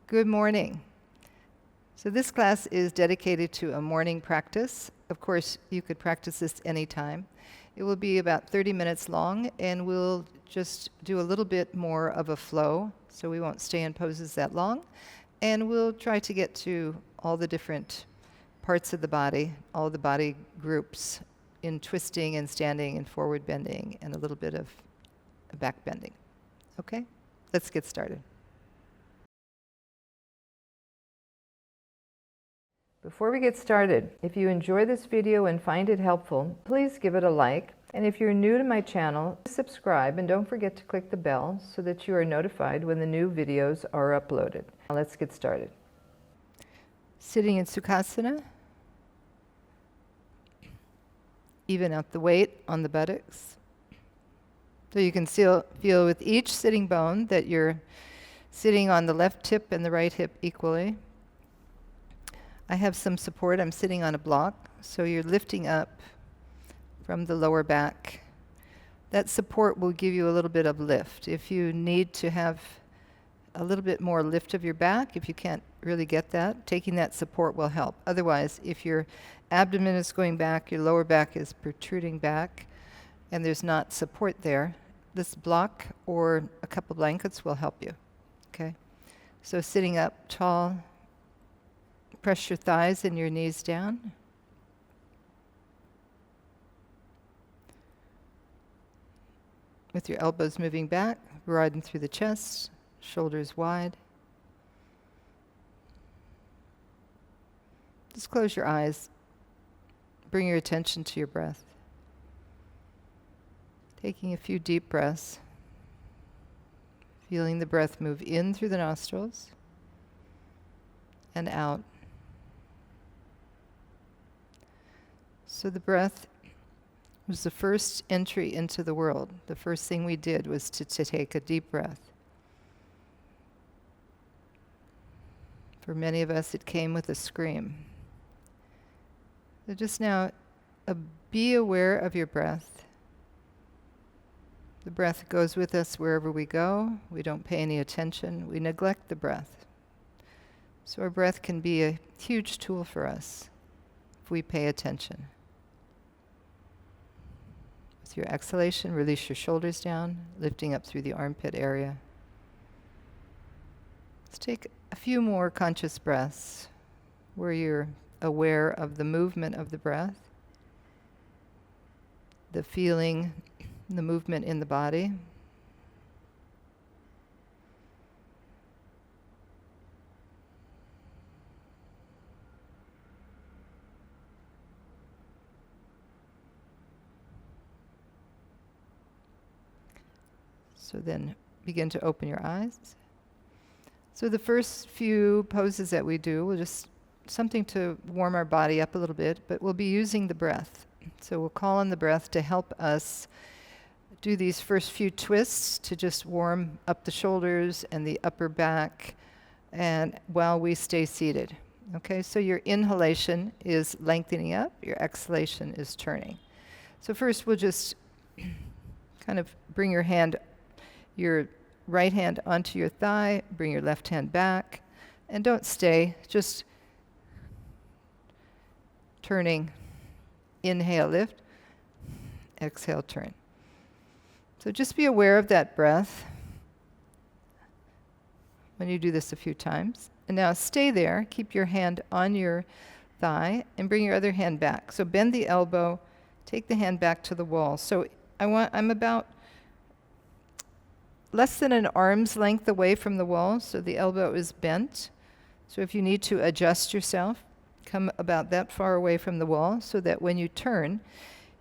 Good morning. So this class is dedicated to a morning practice. Of course, you could practice this anytime. It will be about 30 minutes long, and we'll just do a little bit more of a flow, so we won't stay in poses that long. And we'll try to get to all the different parts of the body, all the body groups in twisting and standing and forward bending and a little bit of back bending. Okay? Let's get started. Before we get started, if you enjoy this video and find it helpful, please give it a like. And if you're new to my channel, subscribe and don't forget to click the bell so that you are notified when the new videos are uploaded. Now let's get started. Sitting in Sukhasana. Even out the weight on the buttocks. So you can feel with each sitting bone that you're sitting on the left hip and the right hip equally. I have some support. I'm sitting on a block, so you're lifting up from the lower back. That support will give you a little bit of lift. If you need to have a little bit more lift of your back, if you can't really get that, taking that support will help. Otherwise, if your abdomen is going back, your lower back is protruding back, and there's not support there, this block or a couple blankets will help you. Okay? So sitting up tall, press your thighs and your knees down. With your elbows moving back, broaden through the chest, shoulders wide. Just close your eyes. Bring your attention to your breath. Taking a few deep breaths. Feeling the breath move in through the nostrils and out. So the breath was the first entry into the world. The first thing we did was to take a deep breath. For many of us, it came with a scream. So just now, be aware of your breath. The breath goes with us wherever we go. We don't pay any attention. We neglect the breath. So our breath can be a huge tool for us if we pay attention. With your exhalation, release your shoulders down, lifting up through the armpit area. Let's take a few more conscious breaths where you're aware of the movement of the breath, the feeling, the movement in the body. So then begin to open your eyes. So the first few poses that we do, we'll just something to warm our body up a little bit, but we'll be using the breath. So we'll call on the breath to help us do these first few twists to just warm up the shoulders and the upper back, and while we stay seated. Okay, so your inhalation is lengthening up, your exhalation is turning. So first we'll just kind of bring your right hand onto your thigh, bring your left hand back, and don't stay, just turning. Inhale, lift, exhale, turn. So just be aware of that breath when you do this a few times. And now stay there, keep your hand on your thigh, and bring your other hand back. So bend the elbow, take the hand back to the wall. So I'm about less than an arm's length away from the wall, so the elbow is bent. So if you need to adjust yourself, come about that far away from the wall so that when you turn,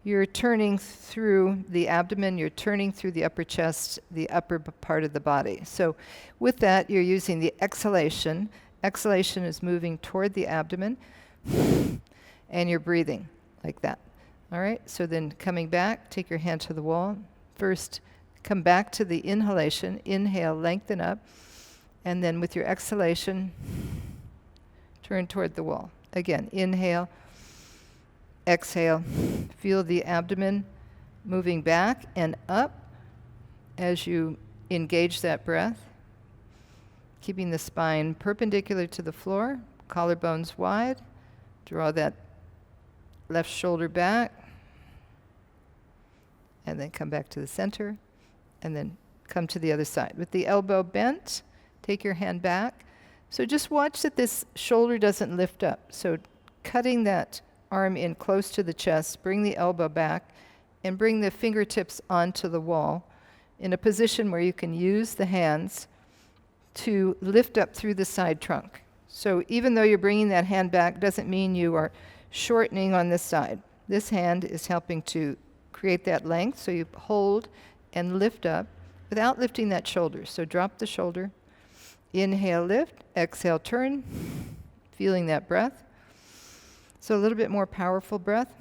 you're turning through the abdomen, you're turning through the upper chest, the upper part of the body. So with that, you're using the exhalation. Exhalation is moving toward the abdomen, and you're breathing like that. All right, so then coming back, take your hand to the wall. First, come back to the inhalation. Inhale, lengthen up. And then with your exhalation, turn toward the wall. Again, inhale, exhale. Feel the abdomen moving back and up as you engage that breath. keeping the spine perpendicular to the floor, collarbones wide. Draw that left shoulder back, and then come back to the center, and then come to the other side. With the elbow bent, take your hand back. So just watch that this shoulder doesn't lift up. So cutting that arm in close to the chest, bring the elbow back, and bring the fingertips onto the wall in a position where you can use the hands to lift up through the side trunk. So even though you're bringing that hand back, doesn't mean you are shortening on this side. This hand is helping to create that length, so you hold and lift up without lifting that shoulder. So drop the shoulder, inhale, lift, exhale, turn, feeling that breath. So a little bit more powerful breath,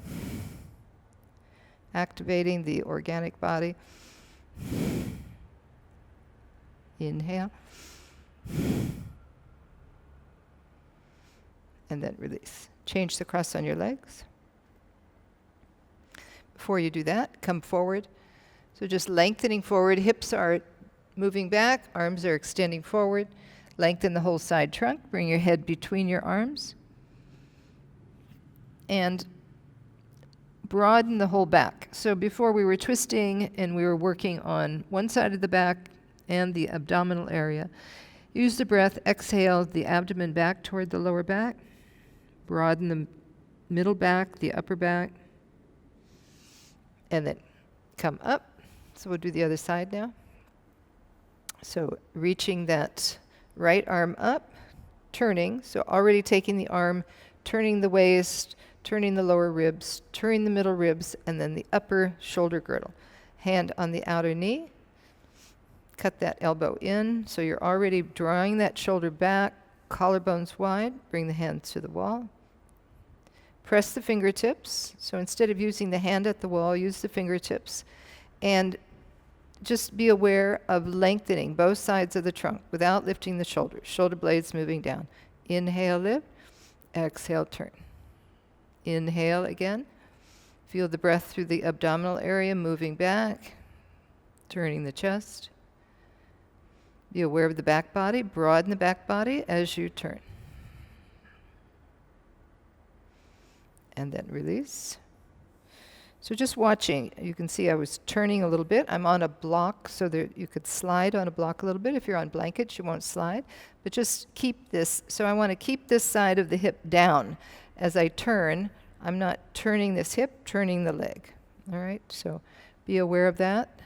activating the organic body. Inhale. And then release. Change the cross on your legs. Before you do that, come forward. So just lengthening forward, hips are moving back, arms are extending forward. Lengthen the whole side trunk, bring your head between your arms. And broaden the whole back. So before we were twisting and we were working on one side of the back and the abdominal area. Use the breath, exhale the abdomen back toward the lower back. Broaden the middle back, the upper back. And then come up. So we'll do the other side now. So reaching that right arm up, turning. So already taking the arm, turning the waist, turning the lower ribs, turning the middle ribs, and then the upper shoulder girdle. Hand on the outer knee. Cut that elbow in. So you're already drawing that shoulder back, collarbones wide. Bring the hands to the wall. Press the fingertips. So instead of using the hand at the wall, use the fingertips. And just be aware of lengthening both sides of the trunk without lifting the shoulders. Shoulder blades moving down. Inhale, lift. Exhale, turn. Inhale again. Feel the breath through the abdominal area moving back, turning the chest. Be aware of the back body. Broaden the back body as you turn. And then release. So just watching, you can see I was turning a little bit. I'm on a block, so that you could slide on a block a little bit. If you're on blankets, you won't slide. But just keep this. So I want to keep this side of the hip down. As I turn, I'm not turning this hip, turning the leg. All right, so be aware of that.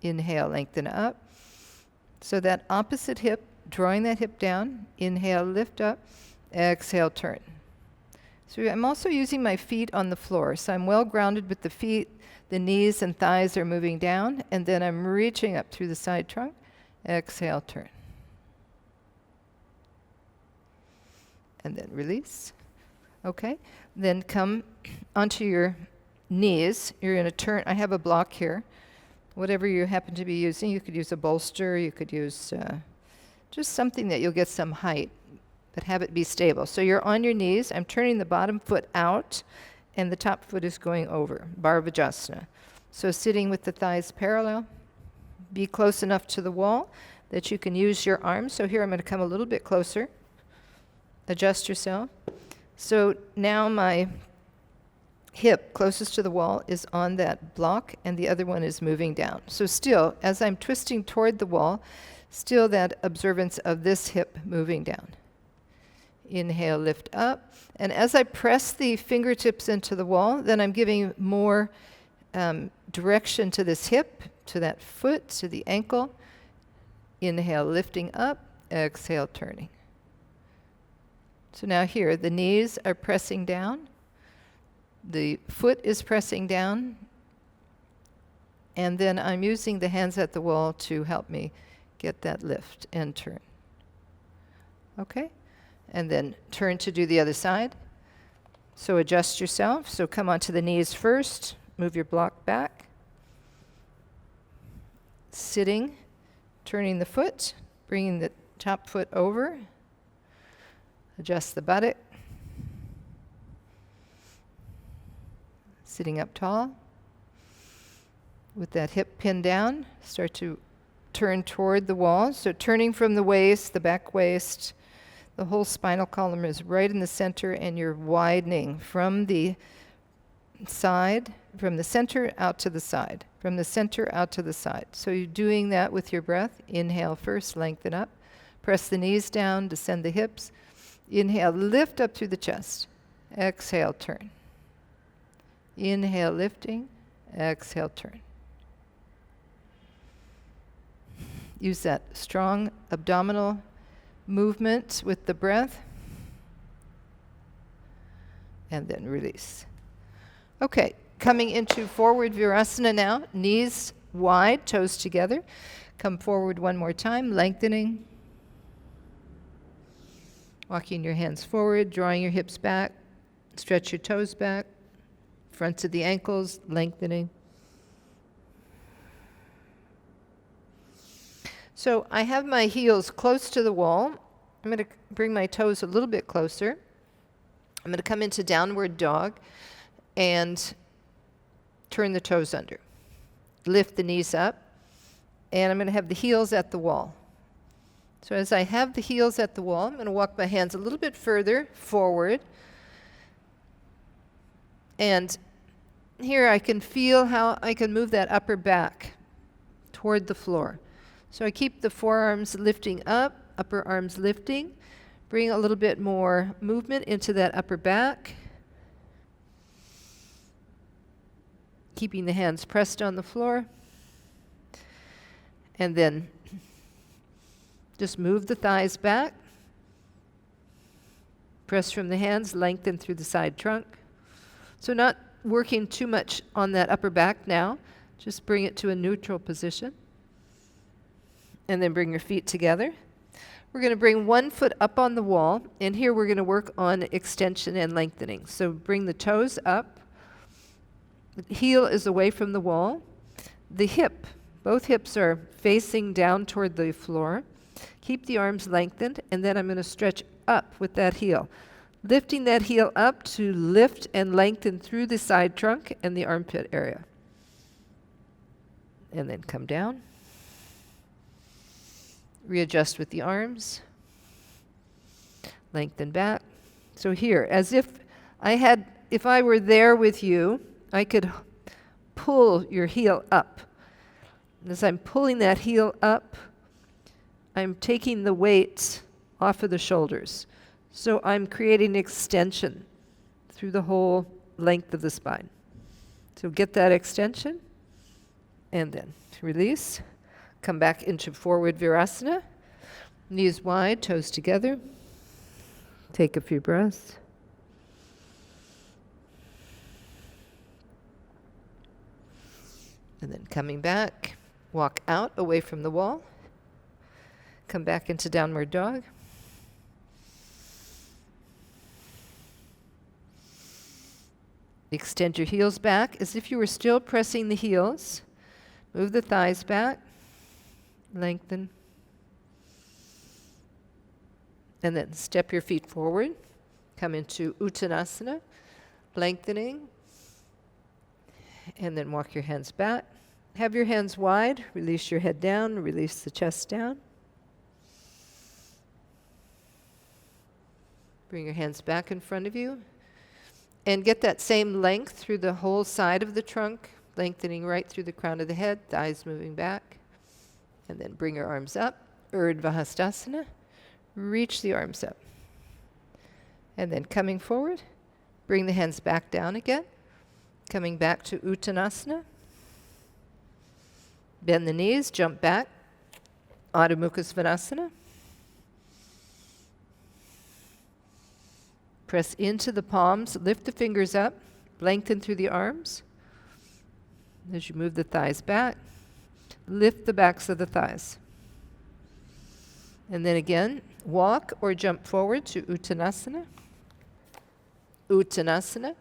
Inhale, lengthen up. So that opposite hip, drawing that hip down. Inhale, lift up. Exhale, turn. So I'm also using my feet on the floor. So I'm well grounded with the feet. The knees and thighs are moving down. And then I'm reaching up through the side trunk. Exhale, turn. And then release. Okay. Then come onto your knees. You're going to turn. I have a block here. Whatever you happen to be using, you could use a bolster, you could use just something that you'll get some height, but have it be stable. So you're on your knees. I'm turning the bottom foot out, and the top foot is going over, Bharadvajasana. So sitting with the thighs parallel, be close enough to the wall that you can use your arms. So here I'm going to come a little bit closer. Adjust yourself. So now my hip closest to the wall is on that block, and the other one is moving down. So still, as I'm twisting toward the wall, still that observance of this hip moving down. Inhale, lift up. And as I press the fingertips into the wall, then I'm giving more direction to this hip, to that foot, to the ankle. Inhale, lifting up. Exhale, turning. So now here, the knees are pressing down. The foot is pressing down, and then I'm using the hands at the wall to help me get that lift and turn. Okay? And then turn to do the other side. So adjust yourself. So come onto the knees first. Move your block back. Sitting, turning the foot, bringing the top foot over. Adjust the buttock. Sitting up tall with that hip pinned down, start to turn toward the wall. So turning from the waist, the back waist, the whole spinal column is right in the center, and you're widening from the side, from the center out to the side, from the center out to the side. So you're doing that with your breath. Inhale first, lengthen up. Press the knees down, descend the hips. Inhale, lift up through the chest. Exhale, turn. Inhale, lifting. Exhale, turn. Use that strong abdominal movement with the breath. And then release. Okay, coming into forward Virasana now. Knees wide, toes together. Come forward one more time, lengthening. Walking your hands forward, drawing your hips back. Stretch your toes back. Fronts of the ankles, lengthening. So I have my heels close to the wall. I'm going to bring my toes a little bit closer. I'm going to come into downward dog and turn the toes under. Lift the knees up, and I'm going to have the heels at the wall. So as I have the heels at the wall, I'm going to walk my hands a little bit further forward. And here I can feel how I can move that upper back toward the floor. So I keep the forearms lifting up, upper arms lifting. Bring a little bit more movement into that upper back. Keeping the hands pressed on the floor. And then just move the thighs back. Press from the hands, lengthen through the side trunk. So not working too much on that upper back now. Just bring it to a neutral position. And then bring your feet together. We're going to bring one foot up on the wall, and here we're going to work on extension and lengthening. So bring the toes up. The heel is away from the wall. The hip, both hips are facing down toward the floor. Keep the arms lengthened, and then I'm going to stretch up with that heel. Lifting that heel up to lift and lengthen through the side trunk and the armpit area. And then come down. Readjust with the arms. Lengthen back. So here, as if I were there with you, I could pull your heel up. And as I'm pulling that heel up, I'm taking the weight off of the shoulders. So I'm creating extension through the whole length of the spine. So get that extension, and then release. Come back into forward Virasana. Knees wide, toes together. Take a few breaths. And then coming back, walk out away from the wall. Come back into downward dog. Extend your heels back as if you were still pressing the heels. Move the thighs back. Lengthen. And then step your feet forward. Come into Uttanasana. Lengthening. And then walk your hands back. Have your hands wide. Release your head down. Release the chest down. Bring your hands back in front of you. And get that same length through the whole side of the trunk, lengthening right through the crown of the head, thighs moving back. And then bring your arms up, Urdhva Hastasana. Reach the arms up. And then coming forward, bring the hands back down again. Coming back to Uttanasana. Bend the knees, jump back. Adho Mukha Svanasana. Press into the palms, lift the fingers up, lengthen through the arms. As you move the thighs back, lift the backs of the thighs. And then again, walk or jump forward to Uttanasana. Uttanasana,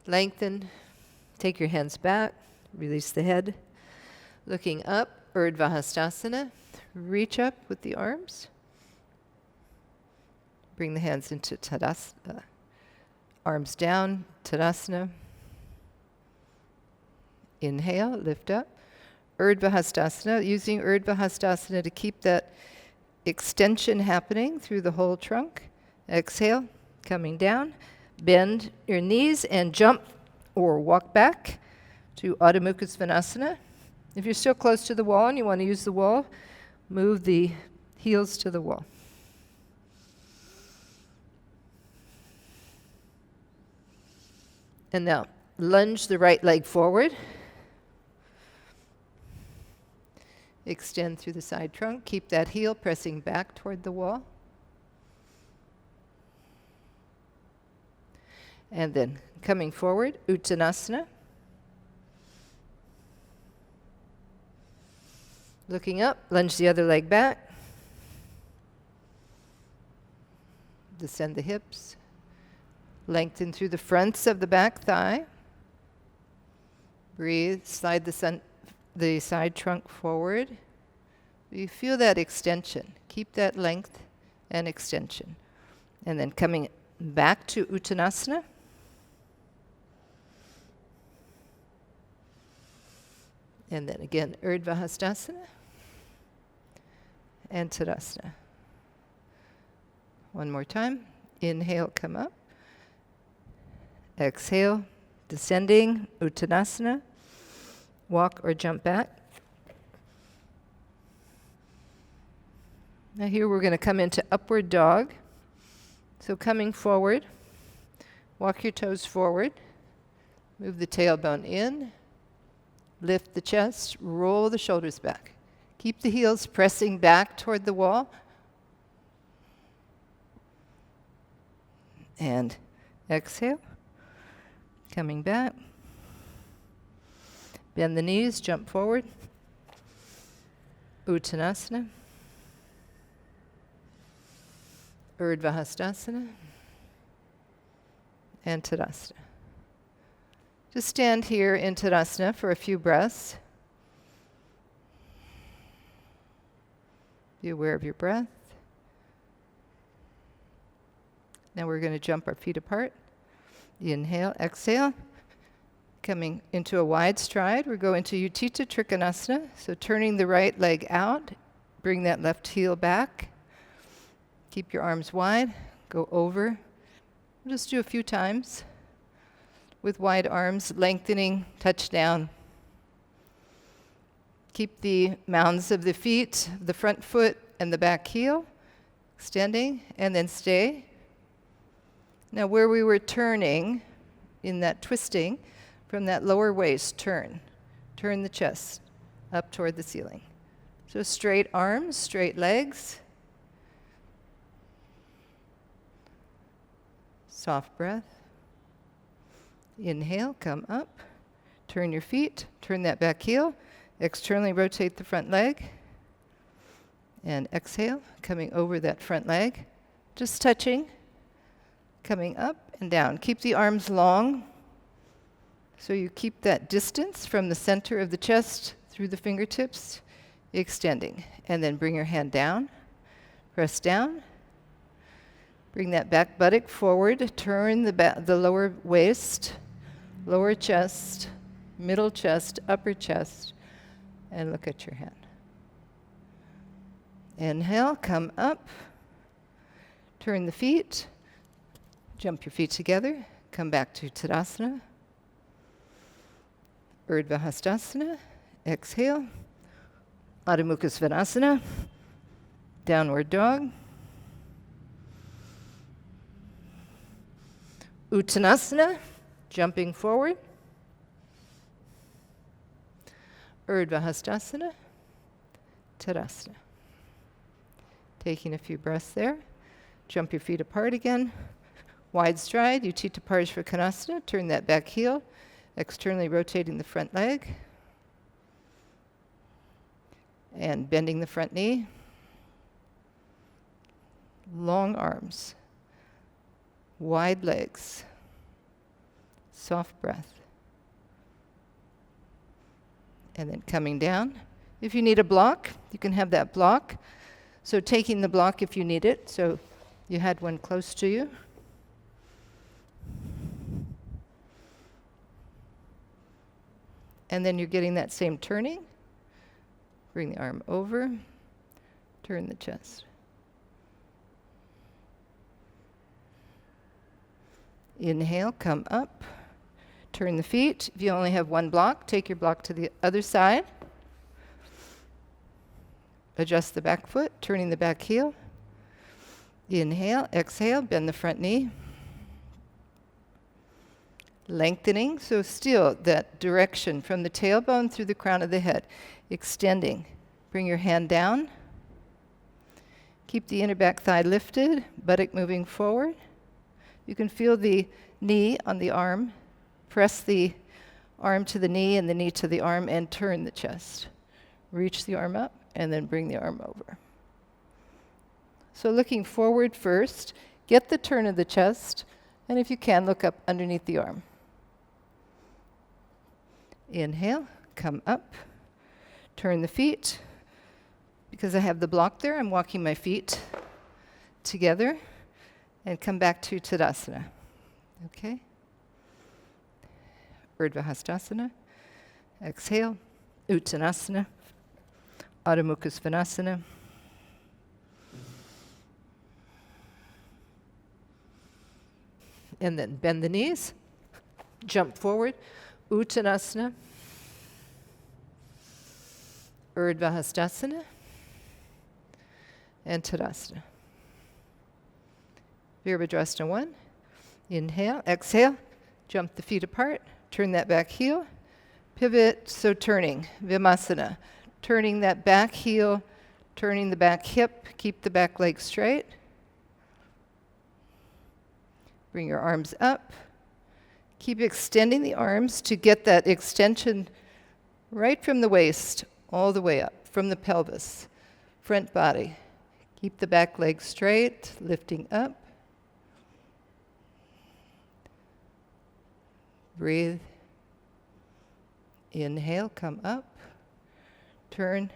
lengthen, take your hands back, release the head. Looking up, Urdhva Hastasana, reach up with the arms. Bring the hands into Tadasana, arms down, Tadasana. Inhale, lift up, Urdhva Hastasana, using Urdhva Hastasana to keep that extension happening through the whole trunk. Exhale, coming down. Bend your knees and jump or walk back to Adho Mukha Svanasana. If you're still close to the wall and you want to use the wall, move the heels to the wall. And now, lunge the right leg forward. Extend through the side trunk. Keep that heel pressing back toward the wall. And then coming forward, Uttanasana. Looking up, lunge the other leg back. Descend the hips. Lengthen through the fronts of the back thigh. Breathe, slide the side trunk forward. You feel that extension. Keep that length and extension. And then coming back to Uttanasana. And then again, Urdhva Hastasana and Tadasana. One more time. Inhale, come up. Exhale, descending, Uttanasana. Walk or jump back. Now here we're going to come into upward dog. So coming forward, walk your toes forward. Move the tailbone in. Lift the chest, roll the shoulders back. Keep the heels pressing back toward the wall. And exhale. Coming back. Bend the knees, jump forward. Uttanasana. Urdhva Hastasana. And Tadasana. Just stand here in Tadasana for a few breaths. Be aware of your breath. Now we're going to jump our feet apart. Inhale, exhale. Coming into a wide stride, we go into Utthita Trikonasana. So turning the right leg out, bring that left heel back. Keep your arms wide, go over. We'll just do a few times. With wide arms, lengthening, touch down. Keep the mounds of the feet, the front foot and the back heel, extending, and then stay. Now where we were turning in that twisting, from that lower waist, turn. Turn the chest up toward the ceiling. So straight arms, straight legs. Soft breath. Inhale, come up. Turn your feet, turn that back heel. Externally rotate the front leg. And exhale, coming over that front leg. Just touching. Coming up and down. Keep the arms long. So you keep that distance from the center of the chest through the fingertips, extending. And then bring your hand down. Press down. Bring that back buttock forward. Turn the lower waist, lower chest, middle chest, upper chest, and look at your hand. Inhale, come up. Turn the feet. Jump your feet together. Come back to Tadasana. Urdhva Hastasana. Exhale. Adho Mukha Svanasana. Downward dog. Uttanasana. Jumping forward. Urdhva Hastasana. Tadasana. Taking a few breaths there. Jump your feet apart again. Wide stride, Utthita Parsvakonasana. Turn that back heel, externally rotating the front leg. And bending the front knee. Long arms. Wide legs. Soft breath. And then coming down. If you need a block, you can have that block. So taking the block if you need it. So you had one close to you. And then you're getting that same turning. Bring the arm over. Turn the chest. Inhale, come up. Turn the feet. If you only have one block, take your block to the other side. Adjust the back foot, turning the back heel. Inhale, exhale, bend the front knee. Lengthening, so still that direction from the tailbone through the crown of the head. Extending. Bring your hand down. Keep the inner back thigh lifted, buttock moving forward. You can feel the knee on the arm. Press the arm to the knee and the knee to the arm and turn the chest. Reach the arm up and then bring the arm over. So looking forward first, get the turn of the chest, and if you can, look up underneath the arm. Inhale, come up, turn the feet. Because I have the block there, I'm walking my feet together and come back to Tadasana. Okay? Urdhva Hastasana. Exhale. Uttanasana. Mukha Svanasana. And then bend the knees. Jump forward. Uttanasana. Urdhva Hastasana. And Tadasana. Virabhadrasana I. Inhale, exhale, jump the feet apart, turn that back heel, pivot, so turning, Vimasana. Turning that back heel, turning the back hip, keep the back leg straight. Bring your arms up. Keep extending the arms to get that extension right from the waist all the way up, from the pelvis, front body. Keep the back leg straight, lifting up. Breathe. Inhale, come up. Turn.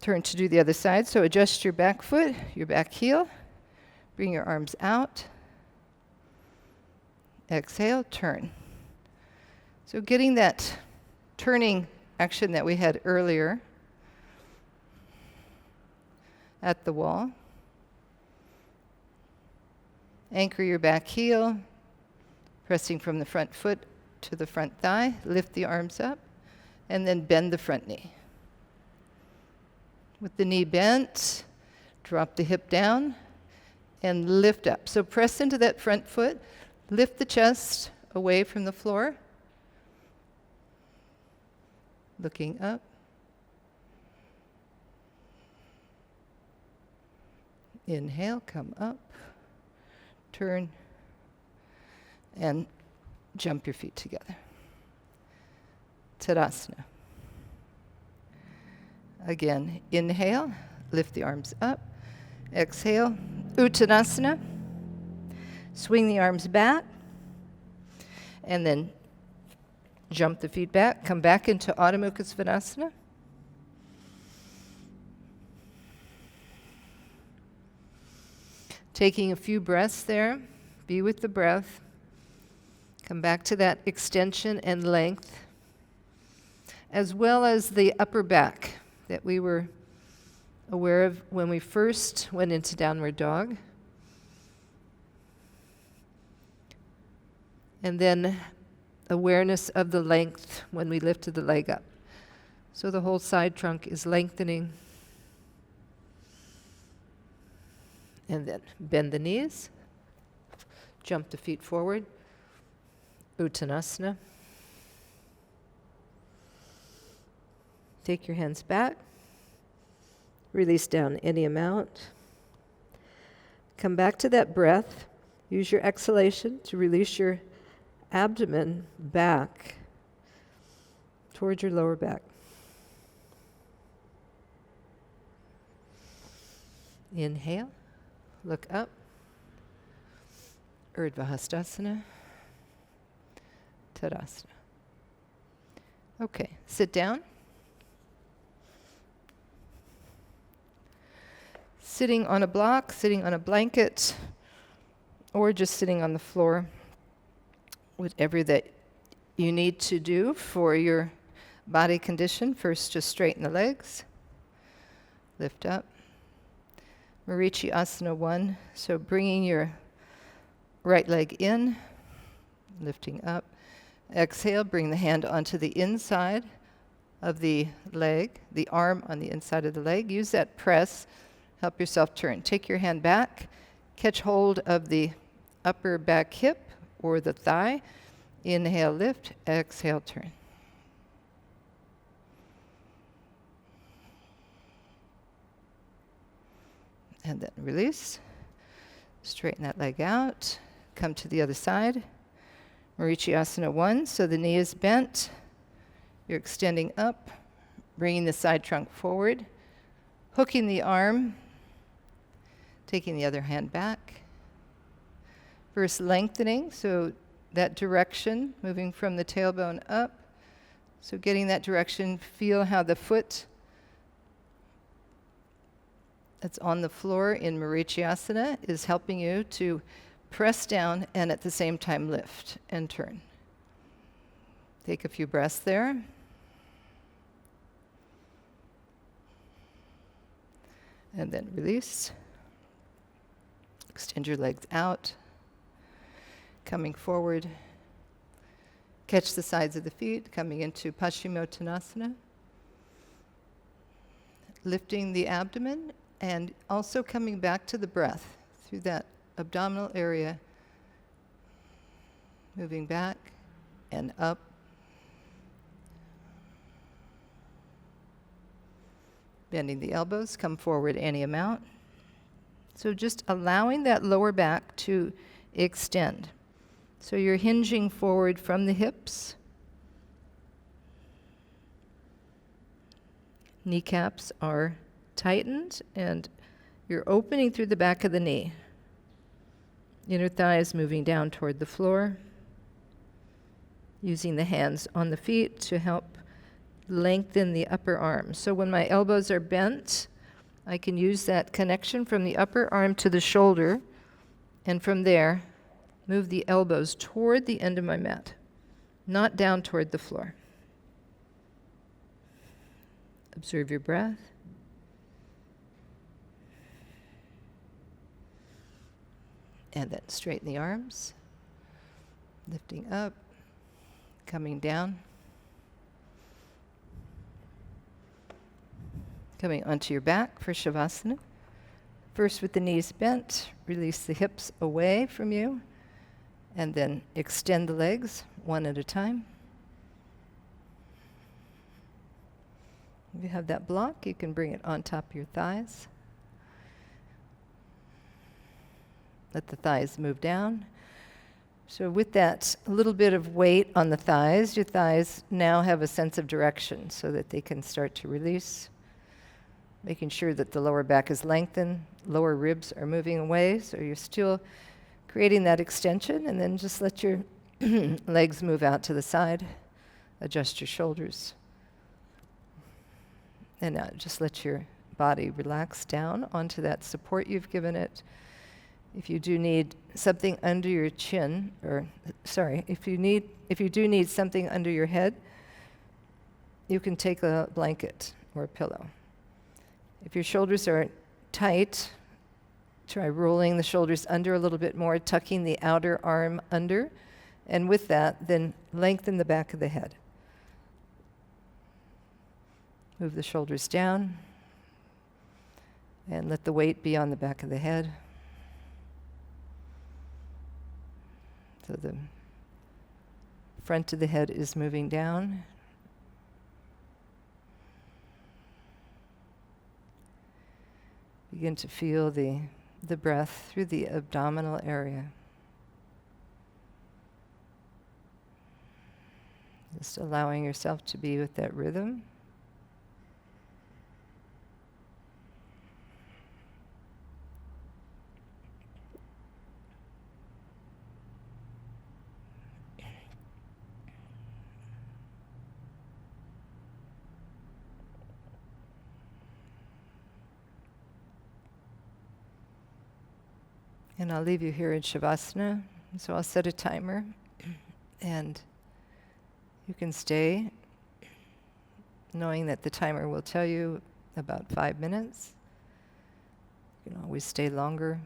Turn to do the other side. So adjust your back foot, your back heel. Bring your arms out. Exhale, turn. So getting that turning action that we had earlier at the wall. Anchor your back heel, pressing from the front foot to the front thigh. Lift the arms up, and then bend the front knee. With the knee bent, drop the hip down, and lift up. So press into that front foot, lift the chest away from the floor. Looking up. Inhale, come up, turn, and jump your feet together. Tadasana. Again, inhale, lift the arms up. Exhale, Uttanasana. Swing the arms back, and then jump the feet back. Come back into Mukha Svanasana. Taking a few breaths there. Be with the breath. Come back to that extension and length, as well as the upper back that we were aware of when we first went into downward dog. And then awareness of the length when we lifted the leg up. So the whole side trunk is lengthening. And then bend the knees. Jump the feet forward. Uttanasana. Take your hands back. Release down any amount. Come back to that breath. Use your exhalation to release your abdomen back towards your lower back. Inhale. Look up. Urdhva Hastasana. Tadasana. Okay, sit down. Sitting on a block, sitting on a blanket, or just sitting on the floor. Whatever that you need to do for your body condition. First, just straighten the legs. Lift up. Marichyasana I. So bringing your right leg in, lifting up. Exhale, bring the hand onto the inside of the leg, the arm on the inside of the leg. Use that press. Help yourself turn. Take your hand back. Catch hold of the upper back hip or the thigh. Inhale, lift. Exhale, turn. And then release. Straighten that leg out. Come to the other side. Marichyasana I, so the knee is bent. You're extending up, bringing the side trunk forward, hooking the arm, taking the other hand back. First lengthening, so that direction, moving from the tailbone up. So getting that direction, feel how the foot that's on the floor in Marichyasana is helping you to press down and at the same time lift and turn. Take a few breaths there. And then release. Extend your legs out. Coming forward. Catch the sides of the feet, coming into Paschimottanasana. Lifting the abdomen and also coming back to the breath through that abdominal area, moving back and up. Bending the elbows, come forward any amount. So just allowing that lower back to extend. So you're hinging forward from the hips. Kneecaps are tightened and you're opening through the back of the knee. Inner thighs moving down toward the floor. Using the hands on the feet to help lengthen the upper arm. So when my elbows are bent, I can use that connection from the upper arm to the shoulder, and from there, move the elbows toward the end of my mat, not down toward the floor. Observe your breath. And then straighten the arms, lifting up, coming down, coming onto your back for Shavasana. First with the knees bent, release the hips away from you, and then extend the legs one at a time. If you have that block, you can bring it on top of your thighs. Let the thighs move down. So with that little bit of weight on the thighs, your thighs now have a sense of direction so that they can start to release. Making sure that the lower back is lengthened, lower ribs are moving away, so you're still creating that extension, and then just let your legs move out to the side. Adjust your shoulders. And now just let your body relax down onto that support you've given it. If you do need something under your chin, if you do need something under your head, you can take a blanket or a pillow. If your shoulders are tight, try rolling the shoulders under a little bit more, tucking the outer arm under, and with that, then lengthen the back of the head. Move the shoulders down, and let the weight be on the back of the head. So the front of the head is moving down. Begin to feel the breath through the abdominal area. Just allowing yourself to be with that rhythm. And I'll leave you here in Shavasana. So I'll set a timer and you can stay knowing that the timer will tell you about 5 minutes. You can always stay longer.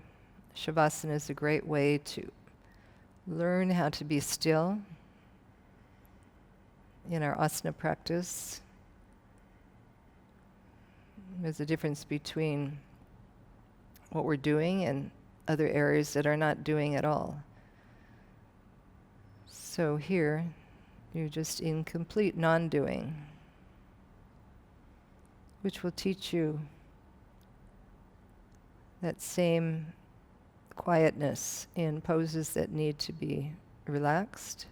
Shavasana is a great way to learn how to be still in our asana practice. There's a difference between what we're doing and other areas that are not doing at all. So here, you're just in complete non-doing, which will teach you that same quietness in poses that need to be relaxed.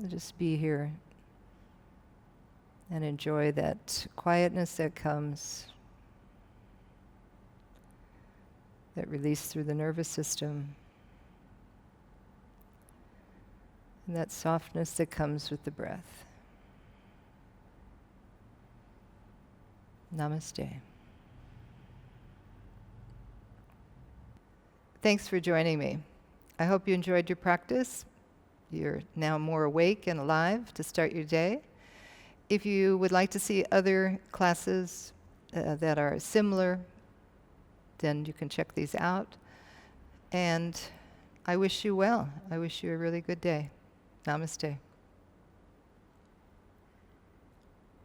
Just be here and enjoy that quietness that comes, that release through the nervous system, and that softness that comes with the breath. Namaste. Thanks for joining me. I hope you enjoyed your practice. You're now more awake and alive to start your day. If you would like to see other classes that are similar, then you can check these out. And I wish you well. I wish you a really good day. Namaste.